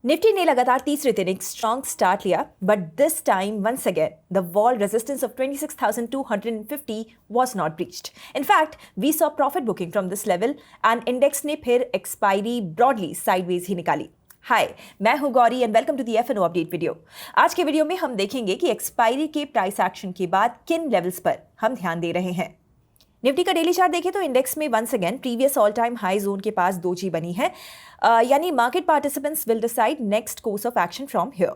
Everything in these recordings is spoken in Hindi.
निफ्टी ने लगातार तीसरे दिन एक स्ट्रॉन्ग स्टार्ट लिया, but this time once again the wall resistance of 26,250 was not breached. In fact, we saw profit booking from this level and index ने फिर एक्सपायरी ब्रॉडली साइडवेज ही निकाली. हाय, मैं हूं Gauri and welcome to the FNO update video. आज के वीडियो में हम देखेंगे कि एक्सपायरी के प्राइस एक्शन के बाद किन लेवल्स पर हम ध्यान दे रहे हैं. निफ्टी का डेली चार्ट देखें तो इंडेक्स में once again previous all time high zone के पास डोजी बनी है. यानी market participants will decide next course of action from here.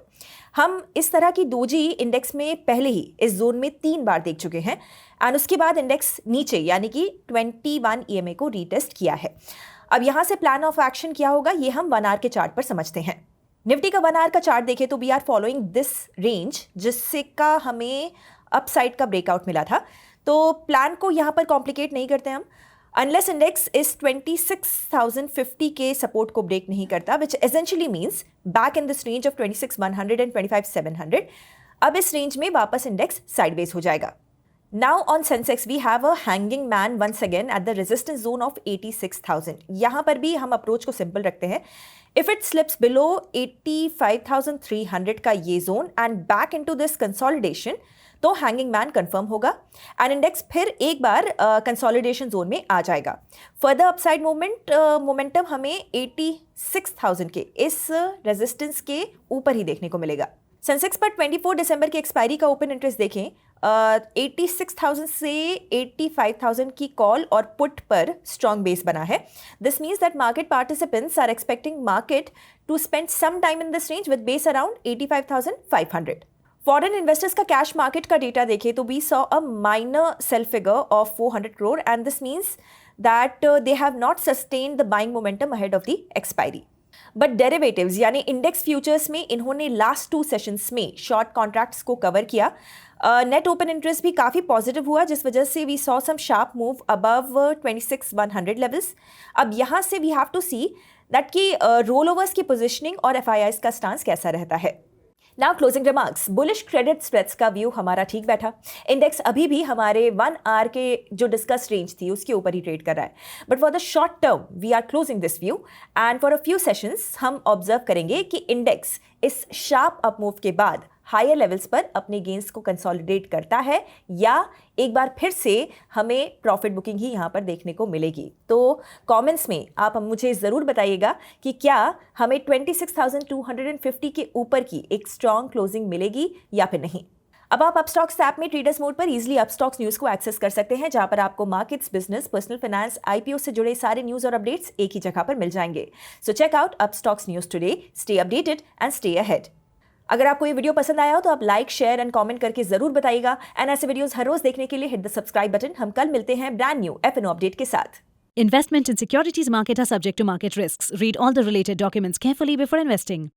हम इस तरह की डोजी इंडेक्स में पहले ही इस जोन में 3 बार देख चुके हैं एंड उसके बाद इंडेक्स नीचे यानी कि 21 EMA को रीटेस्ट किया है. अब यहां से प्लान ऑफ एक्शन क्या होगा ये हम 1 आवर के चार्ट पर समझते हैं. निफ्टी का 1 आवर का चार्ट देखें तो we are following this range जिससे का हमें अपसाइड का ब्रेकआउट मिला था. तो प्लान को यहाँ पर कॉम्प्लिकेट नहीं करते हम. अनलेस इंडेक्स इस 26,050 के सपोर्ट को ब्रेक नहीं करता, which essentially means back in this range of 26,100 and 25,700. अब इस रेंज में वापस इंडेक्स साइडवेज हो जाएगा. Now on Sensex we have a hanging man once again at the resistance zone of 86,000. यहाँ पर भी हम अप्रोच को सिंपल रखते हैं. इफ इट स्लिप्स बिलो 85,300 का ये zone and back into this consolidation तो हैंगिंग मैन कंफर्म होगा एंड इंडेक्स फिर एक बार कंसोलिडेशन जोन में आ जाएगा. फर्दर अपसाइड मोमेंटम हमें 86,000 के इस रेजिस्टेंस के ऊपर ही देखने को मिलेगा. सेंसेक्स पर 24 दिसंबर की एक्सपायरी का ओपन इंटरेस्ट देखें. 86,000 से 85,000 की कॉल और पुट पर स्ट्रॉन्ग बेस बना है. This means that market participants are expecting market to spend some time in this range with base around 85,500. Foreign investors का कैश मार्केट का डेटा देखें तो we saw a minor sell figure of 400 crore and this means that they have not sustained the buying momentum ahead of the expiry. But derivatives यानी इंडेक्स फ्यूचर्स में इन्होंने लास्ट 2 सेशंस में शॉर्ट कॉन्ट्रैक्ट्स को कवर किया. नेट ओपन इंटरेस्ट भी काफ़ी पॉजिटिव हुआ जिस वजह से we saw some sharp move above 26,100 levels. अब यहाँ से we have to see that कि रोल ओवर्स की पोजिशनिंग और FIIs का स्टांस कैसा रहता है. Now closing remarks. Bullish credit spreads का व्यू हमारा ठीक बैठा. इंडेक्स अभी भी हमारे 1 आवर के जो डिस्कस रेंज थी उसके ऊपर ही ट्रेड कर रहा है. But for the short term we are closing this view and for a few sessions हम ऑब्जर्व करेंगे कि इंडेक्स इस शार्प अपमूव के बाद हायर लेवल्स पर अपने गेन्स को कंसोलिडेट करता है या एक बार फिर से हमें प्रॉफिट बुकिंग ही यहाँ पर देखने को मिलेगी. तो कमेंट्स में आप मुझे ज़रूर बताइएगा कि क्या हमें 26,250 के ऊपर की एक स्ट्रॉन्ग क्लोजिंग मिलेगी या फिर नहीं. अब आप अपस्टॉक्स ऐप में ट्रेडर्स मोड पर इजीली अपस्टॉक्स न्यूज़ को एक्सेस कर सकते हैं जहां पर आपको markets, business, personal finance, IPO से जुड़े सारे न्यूज़ और अपडेट्स एक ही जगह पर मिल जाएंगे. So check out Upstox news today. Stay updated and stay ahead. अगर आपको ये वीडियो पसंद आया हो तो आप लाइक, शेयर एंड कमेंट करके जरूर बताइएगा. एंड ऐसे वीडियोस हर रोज देखने के लिए हिट द सब्सक्राइब बटन. हम कल मिलते हैं ब्रांड न्यू एफएनओ अपडेट के साथ. Investment in securities market are subject to market risks. Read all the related documents carefully before investing.